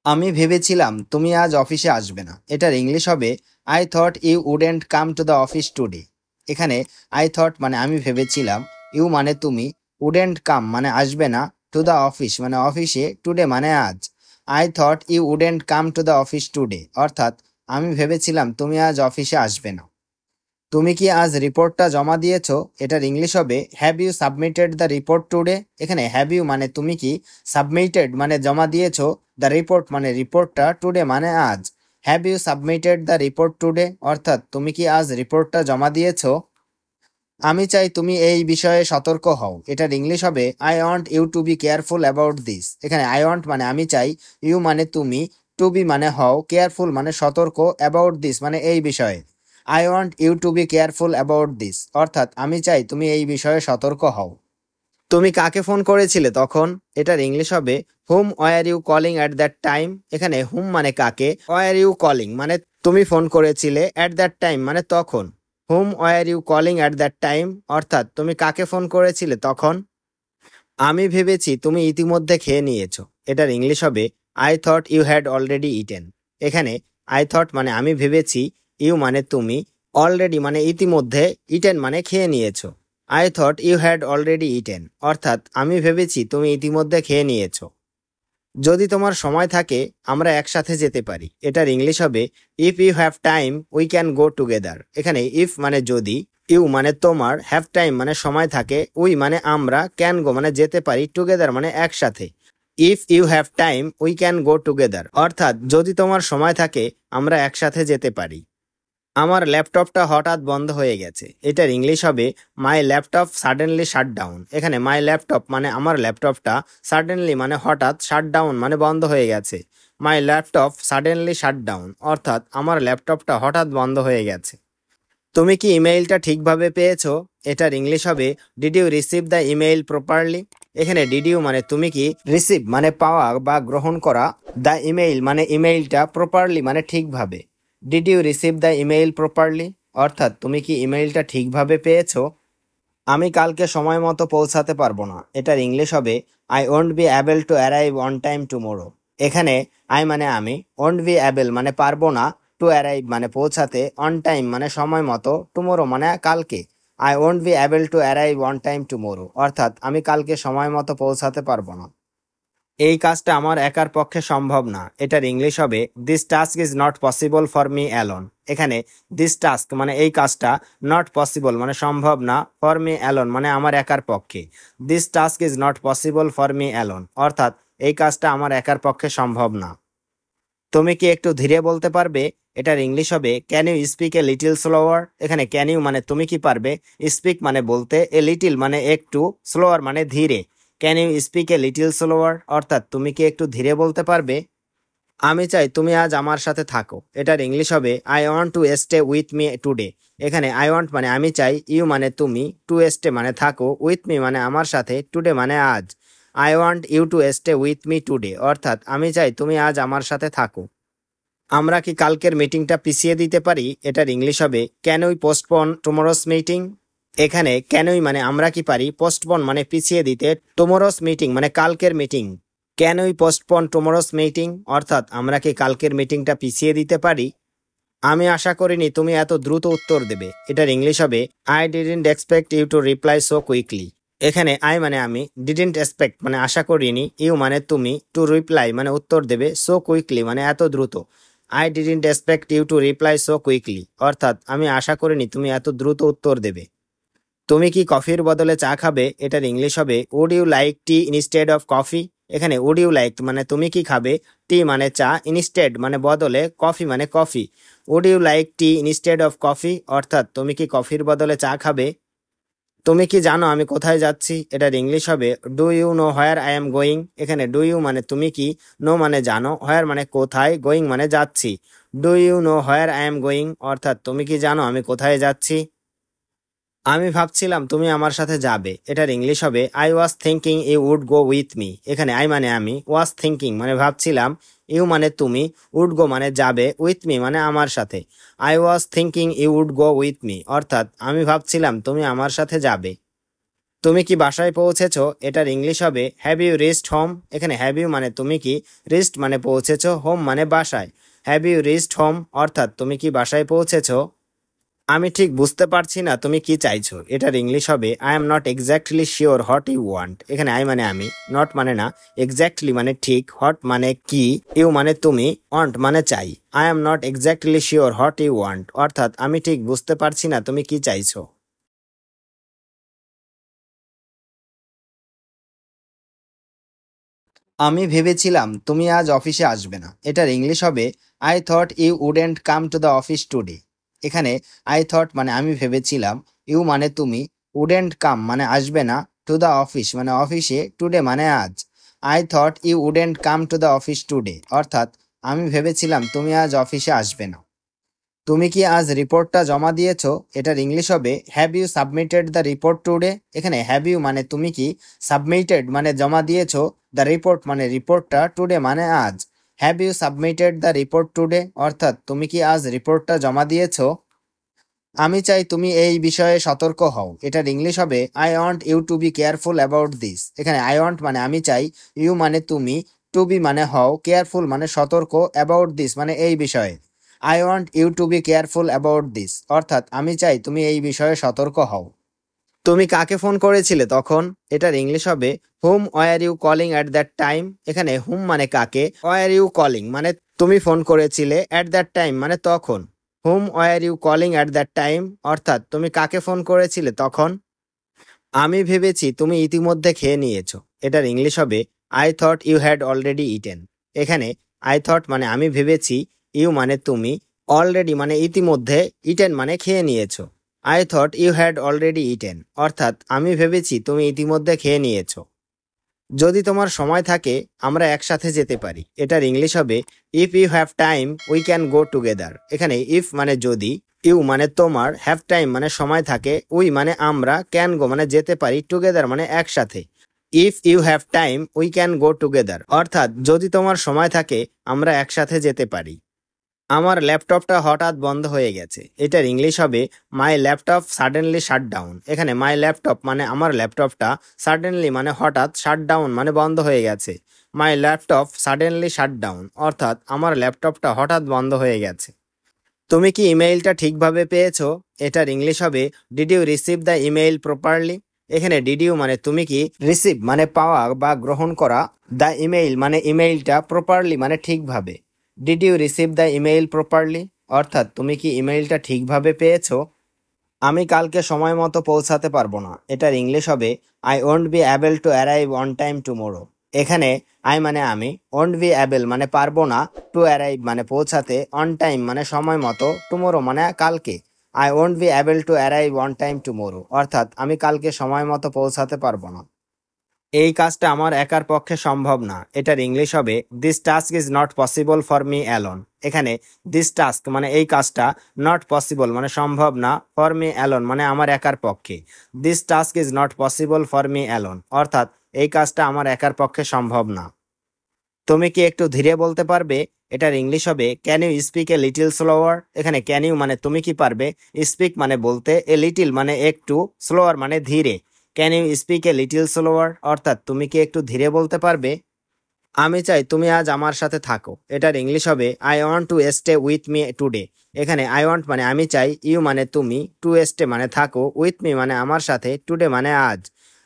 আমি ভেবেছিলাম তুমি আজ অফিসে আসবে না। এটার ইংলিশ হবে I thought you wouldn't come to the office today. এখানে আই থট মানে আমি ভেবেছিলাম, ইউ মানে তুমি, উডেন্ট কাম মানে আসবে না, টু দ্য অফিস মানে অফিসে, টুডে মানে আজ। I thought you wouldn't come to the office today অর্থাৎ আমি ভেবেছিলাম তুমি আজ অফিসে আসবে না। তুমি কি আজ রিপোর্টটা জমা দিয়েছো? এটার ইংলিশ হবে have you submitted the report today. এখানে হ্যাভ ইউ মানে তুমি কি, সাবমিটেড মানে জমা দিয়েছো, দ্য রিপোর্ট মানে রিপোর্টটা, টুডে মানে আজ। Have you submitted the report today অর্থাৎ তুমি কি আজ রিপোর্টটা জমা দিয়েছো? আমি চাই তুমি এই বিষয়ে সতর্ক হও। এটার ইংলিশ হবে I want you to be careful about this. এখানে আই ওয়ান্ট মানে আমি চাই, ইউ মানে তুমি, টু বি মানে হও, কেয়ারফুল মানে সতর্ক, অ্যাবাউট দিস মানে এই বিষয়ে। I want you to be careful about this অর্থাৎ আমি চাই তুমি এই বিষয়ে সতর্ক হও। তুমি কাকে ফোন করেছিলে তখন? এটার ইংলিশ হবে whom were you calling at that time. এখানে হুম মানে কাকে, ওয়ার ইউ কলিং মানে তুমি ফোন করেছিলে, অ্যাট দ্যাট টাইম মানে তখন। Whom were you calling at that time অর্থাৎ তুমি কাকে ফোন করেছিলে তখন। আমি ভেবেছি তুমি ইতিমধ্যে খেয়ে নিয়েছো। এটার ইংলিশ হবে I thought you had already eaten. এখানে আই থট মানে আমি ভেবেছি, ইউ মানে তুমি, অলরেডি মানে ইতিমধ্যে, ইটেন মানে খেয়ে নিয়েছো। I thought you had already eaten অর্থাৎ আমি ভেবেছি তুমি ইতিমধ্যে খেয়ে নিয়েছো। যদি তোমার সময় থাকে আমরা একসাথে যেতে পারি। এটার ইংলিশ হবে if you have time we can go together. এখানে ইফ মানে যদি, ইউ মানে তোমার, হ্যাভ টাইম মানে সময় থাকে, উই মানে আমরা, ক্যান গো মানে যেতে পারি, টুগেদার মানে একসাথে। If you have time we can go together অর্থাৎ যদি তোমার সময় থাকে আমরা একসাথে যেতে পারি। আমার ল্যাপটপটা হঠাৎ বন্ধ হয়ে গেছে। এটার ইংলিশ হবে my laptop suddenly shut down. এখানে মাই ল্যাপটপ মানে আমার ল্যাপটপটা, সাডেনলি মানে হঠাৎ, শাট ডাউন মানে বন্ধ হয়ে গেছে। My laptop suddenly shut down অর্থাৎ আমার ল্যাপটপটা হঠাৎ বন্ধ হয়ে গেছে। তুমি কি ইমেইলটা ঠিকভাবে পেয়েছো? এটার ইংলিশ হবে did you receive the email properly. এখানে ডিড ইউ মানে তুমি কি, রিসিভ মানে পাওয়া বা গ্রহণ করা, দ্য ইমেইল মানে ইমেইলটা, প্রপারলি মানে ঠিকভাবে। Did you receive the email properly অর্থাৎ তুমি কি ইমেইলটা ঠিকভাবে পেয়েছো? আমি কালকে সময় মতো পৌঁছাতে পারবো না। এটার ইংলিশ হবে I won't be able to arrive on time tomorrow. এখানে আই মানে আমি, ওন্ট বি অ্যাবল মানে পারবো না, টু অ্যারাইভ মানে পৌঁছাতে, অন টাইম মানে সময় মতো, টুমোরো মানে কালকে। I won't be able to arrive on time tomorrow অর্থাৎ আমি কালকে সময় মতো পৌঁছাতে পারবো না। এই কাজটা আমার একার পক্ষে সম্ভব না। এটার ইংলিশ হবে this task is not possible for me alone. এখানে দিস টাস্ক মানে এই কাজটা, নট পসিবল মানে সম্ভব না, ফর মি অ্যালোন মানে আমার একার পক্ষে। This task is not possible for me alone অর্থাৎ এই কাজটা আমার একার পক্ষে সম্ভব না। তুমি কি একটু ধীরে বলতে পারবে? এটার ইংলিশ হবে can you speak a little slower. এখানে ক্যান ইউ মানে তুমি কি পারবে, স্পিক মানে বলতে, এ লিটিল মানে একটু, স্লোয়ার মানে ধীরে। Can you speak a little slower অর্থাৎ তুমি কি একটু ধীরে বলতে পারবে? আমি চাই তুমি আজ আমার সাথে থাকো। এটার ইংলিশ হবে I want to stay with me today. এখানে আই ওয়ান্ট মানে আমি চাই, ইউ মানে তুমি, টু স্টে মানে থাকো, উইথ মি মানে আমার সাথে, টুডে মানে আজ। I want you to stay with me today অর্থাৎ আমি চাই তুমি আজ আমার সাথে থাকো। আমরা কি কালকের মিটিংটা পিছিয়ে দিতে পারি? এটার ইংলিশ হবে can we postpone tomorrow's meeting. এখানে ক্যান উই মানে আমরা কি পারি, পোস্টপোন মানে পিছিয়ে দিতে, টুমোরোস মিটিং মানে কালকের meeting. Can we postpone tomorrow's meeting অর্থাৎ আমরা কি কালকের মিটিংটা পিছিয়ে দিতে পারি? আমি আশা করিনি তুমি এত দ্রুত উত্তর দেবে। এটার ইংলিশ হবে I didn't expect you to reply so quickly. এখানে আই মানে আমি, ডিডন্ট এক্সপেক্ট মানে আশা করিনি, ইউ মানে তুমি, টু রিপ্লাই মানে উত্তর দেবে, সো কুইকলি মানে এত দ্রুত। I didn't expect you to reply so quickly অর্থাৎ আমি আশা করিনি তুমি এত দ্রুত উত্তর দেবে। তুমি কি কফির বদলে চা খাবে? এটার ইংলিশ হবে would you like tea instead of coffee. এখানে উড ইউ লাইক মানে তুমি কি খাবে, টি মানে চা, ইনস্টেড মানে বদলে, কফি মানে coffee. Would you like tea instead of coffee অর্থাৎ তুমি কি কফির বদলে চা খাবে? তুমি কি জানো আমি কোথায় যাচ্ছি? এটার ইংলিশ হবে do you know where I am going. এখানে ডু ইউ মানে তুমি কি, নো মানে জানো, হোয়ার মানে কোথায়, গোয়িং মানে যাচ্ছি। Do you know where I am going অর্থাৎ তুমি কি জানো আমি কোথায় যাচ্ছি? আমি ভাবছিলাম তুমি আমার সাথে যাবে। এটার ইংলিশ হবে I was thinking you would go with me. এখানে আই মানে আমি, ওয়াজ থিঙ্কিং মানে ভাবছিলাম, ইউ মানে তুমি, উড গো মানে যাবে, উইথ মি মানে আমার সাথে। I was thinking you would go with me অর্থাৎ আমি ভাবছিলাম তুমি আমার সাথে যাবে। তুমি কি বাসায় পৌঁছেছো, এটার ইংলিশ হবে হ্যাভ ইউ রিচড হোম। এখানে হ্যাভ ইউ মানে তুমি কি, রিচড মানে পৌঁছেছো, হোম মানে বাসায়। হ্যাভ ইউ রিচড হোম অর্থাৎ তুমি কি বাসায় পৌঁছেছো। আমি ঠিক বুঝতে পারছি না তুমি কি চাইছো, এটার ইংলিশ হবে I am not exactly sure what you want. এখানে আই মানে আমি, নট মানে না, এক্স্যাক্টলি মানে ঠিক, হোয়াট মানে কি, ইউ মানে তুমি, ওয়ান্ট মানে চাই। I am not exactly sure what you want অর্থাৎ আমি ঠিক বুঝতে পারছি না তুমি কি চাইছো। আমি ভেবেছিলাম তুমি আজ অফিসে আসবে না, এটার ইংলিশ হবে I thought you wouldn't come to the office today. এখানে আই থট মানে আমি ভেবেছিলাম, ইউ মানে তুমি, উডেন্ট কাম মানে আসবে না, টু দ্য অফিস মানে অফিসে, টুডে মানে আজ। I thought you wouldn't come to the office today অর্থাৎ আমি ভেবেছিলাম তুমি আজ অফিসে আসবে না। তুমি কি আজ রিপোর্টটা জমা দিয়েছো, এটার ইংলিশ হবে have you submitted the report today. এখানে হ্যাভ ইউ মানে তুমি কি, সাবমিটেড মানে জমা দিয়েছো, দ্য রিপোর্ট মানে রিপোর্টটা, টুডে মানে আজ। Have you submitted the report today অর্থাৎ তুমি কি আজ রিপোর্টটা জমা দিয়েছো। আমি চাই তুমি এই বিষয়ে সতর্ক হও, এটার ইংলিশ হবে I want you to be careful about this. এখানে আই ওয়ান্ট মানে আমি চাই, ইউ মানে তুমি, টু বি মানে হও, কেয়ারফুল মানে সতর্ক, অ্যাবাউট দিস মানে এই বিষয়ে। I want you to be careful about this অর্থাৎ আমি চাই তুমি এই বিষয়ে সতর্ক হও। তুমি কাকে ফোন করেছিলে তখন, এটার ইংলিশ হবে whom were you calling at that time. এখানে হুম মানে কাকে, ওয়ার ইউ কলিং মানে তুমি ফোন করেছিলে, অ্যাট দ্যাট টাইম মানে তখন। Whom were you calling at that time অর্থাৎ তুমি কাকে ফোন করেছিলে তখন। আমি ভেবেছি তুমি ইতিমধ্যে খেয়ে নিয়েছো, এটার ইংলিশ হবে I thought you had already eaten. এখানে আই থট মানে আমি ভেবেছি, ইউ মানে তুমি, অলরেডি মানে ইতিমধ্যে, ইটেন মানে খেয়ে নিয়েছো। I thought you had already eaten অর্থাৎ আমি ভেবেছি তুমি ইতিমধ্যে খেয়ে নিয়েছো। যদি তোমার সময় থাকে আমরা একসাথে যেতে পারি, এটার ইংলিশ হবে if you have time we can go together. এখানে ইফ মানে যদি, ইউ মানে তোমার, হ্যাভ টাইম মানে সময় থাকে, উই মানে আমরা, ক্যান গো মানে যেতে পারি, টুগেদার মানে একসাথে। If you have time we can go together অর্থাৎ যদি তোমার সময় থাকে আমরা একসাথে যেতে পারি। আমার ল্যাপটপটা হঠাৎ বন্ধ হয়ে গেছে, এটার ইংলিশ হবে my laptop suddenly shut down. এখানে মাই ল্যাপটপ মানে আমার ল্যাপটপটা, সাডেনলি মানে হঠাৎ, শাট ডাউন মানে বন্ধ হয়ে গেছে। My laptop suddenly shut down অর্থাৎ আমার ল্যাপটপটা হঠাৎ বন্ধ হয়ে গেছে। তুমি কি ইমেইলটা ঠিকভাবে পেয়েছো, এটার ইংলিশ হবে did you receive the email properly. এখানে ডিড ইউ মানে তুমি কি, রিসিভ মানে পাওয়া বা গ্রহণ করা, দ্য ইমেইল মানে ইমেইলটা, প্রপারলি মানে ঠিকভাবে। Did you receive the email properly অর্থাৎ তুমি কি ইমেইলটা ঠিকভাবে পেয়েছো। আমি কালকে সময় মতো পৌঁছাতে পারবো না, এটার ইংলিশ হবে I won't be able to arrive on time tomorrow. এখানে আই মানে আমি, ওয়ন্ট বি অ্যাবল মানে পারবো না, টু অ্যারাইভ মানে পৌঁছাতে, অন টাইম মানে সময় মতো, টুমোরো মানে কালকে। I won't be able to arrive on time tomorrow অর্থাৎ আমি কালকে সময় মতো পৌঁছাতে পারবো না। এই কাজটা আমার একার পক্ষে সম্ভব না, এটার ইংলিশ হবে this task is not possible for me alone. এখানে দিস টাস্ক মানে এই কাজটা, নট পসিবল মানে সম্ভব না, ফর মি অ্যালোন মানে আমার একার পক্ষে। This task is not possible for me alone অর্থাৎ এই কাজটা আমার একার পক্ষে সম্ভব না। তুমি কি একটু ধীরে বলতে পারবে, এটার ইংলিশ হবে can you speak a little slower. এখানে ক্যান ইউ মানে তুমি কি পারবে, স্পিক মানে বলতে, এ লিটিল মানে একটু, স্লোয়ার মানে ধীরে। Can you speak a little slower অর্থাৎ তুমি কি একটু ধীরে বলতে পারবে। আমি চাই তুমি আজ আমার সাথে থাকো, এটার ইংলিশ হবে I want to stay with me today. এখানে আই ওয়ান্ট মানে আমি চাই, ইউ মানে তুমি, টু স্টে মানে থাকো, উইথ মি মানে আমার সাথে, টুডে মানে আজ।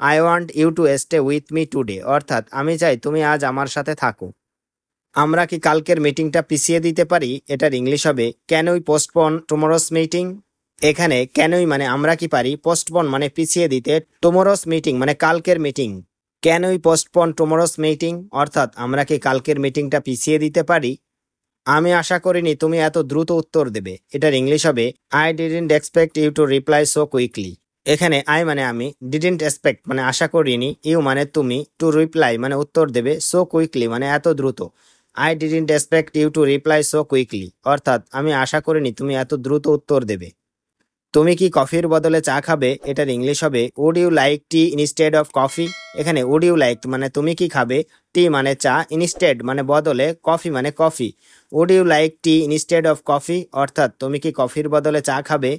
I want you to stay with me today অর্থাৎ আমি চাই তুমি আজ আমার সাথে থাকো। আমরা কি কালকের মিটিংটা পিছিয়ে দিতে পারি, এটার ইংলিশ হবে can we postpone tomorrow's meeting. এখানে ক্যান উই মানে আমরা কি পারি, পোস্টপোন মানে পিছিয়ে দিতে, টুমোরোস মিটিং মানে কালকের meeting. Can we postpone tomorrow's meeting অর্থাৎ আমরা কি কালকের মিটিংটা পিছিয়ে দিতে পারি। আমি আশা করিনি তুমি এত দ্রুত উত্তর দেবে, এটার ইংলিশ হবে I didn't expect you to reply so quickly. এখানে আই মানে আমি, ডিডন্ট এক্সপেক্ট মানে আশা করিনি, ইউ মানে তুমি, টু রিপ্লাই মানে উত্তর দেবে, সো কুইকলি মানে এত দ্রুত। I didn't expect you to reply so quickly অর্থাৎ আমি আশা করিনি তুমি এত দ্রুত উত্তর দেবে। তুমি কি কফির বদলে চা খাবে, এটার ইংলিশ হবে would you like tea instead of coffee. এখানে উড ইউ লাইক মানে তুমি কি খাবে, টি মানে চা, ইনস্টেড মানে বদলে, কফি মানে coffee. Would you like tea instead of coffee অর্থাৎ তুমি কি কফির বদলে চা খাবে।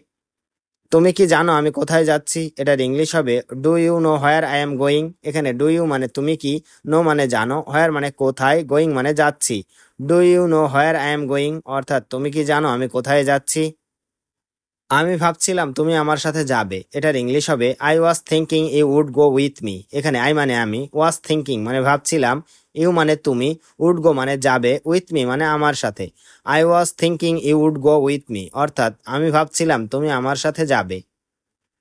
তুমি কি জানো আমি কোথায় যাচ্ছি? এটার ইংলিশ হবে do you know where I am going. এখানে ডু ইউ মানে তুমি কি, নো মানে জানো, হোয়ার মানে কোথায়, গোয়িং মানে যাচ্ছি। Do you know where I am going অর্থাৎ তুমি কি জানো আমি কোথায় যাচ্ছি। আমি ভাবছিলাম তুমি আমার সাথে যাবে। এটার ইংলিশ হবে I was thinking you would go with me. এখানে আই মানে আমি, ওয়াজ থিঙ্কিং মানে ভাবছিলাম, ইউ মানে তুমি, উড গো মানে যাবে, উইথ মি মানে আমার সাথে। I was thinking you would go with me অর্থাৎ আমি ভাবছিলাম তুমি আমার সাথে যাবে।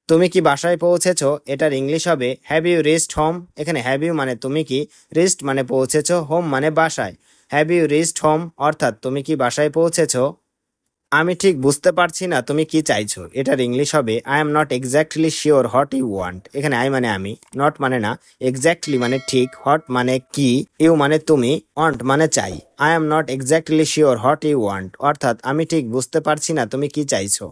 তুমি কি বাসায় পৌঁছেছো? এটার ইংলিশ হবে হ্যাভ ইউ রিচড হোম। এখানে হ্যাভ ইউ মানে তুমি কি, রিচড মানে পৌঁছেছো, হোম মানে বাসায়। হ্যাভ ইউ রিচড হোম অর্থাৎ তুমি কি বাসায় পৌঁছেছো। আমি ঠিক বুঝতে পারছি না তুমি কি চাইছো। এটার ইংলিশ হবে I am not exactly sure what you want. এখানে আই মানে আমি, নট মানে না, এক্স্যাক্টলি মানে ঠিক, হোয়াট মানে কি, ইউ মানে তুমি, ওয়ান্ট মানে চাই। I am not exactly sure what you want অর্থাৎ আমি ঠিক বুঝতে পারছি না তুমি কি চাইছো।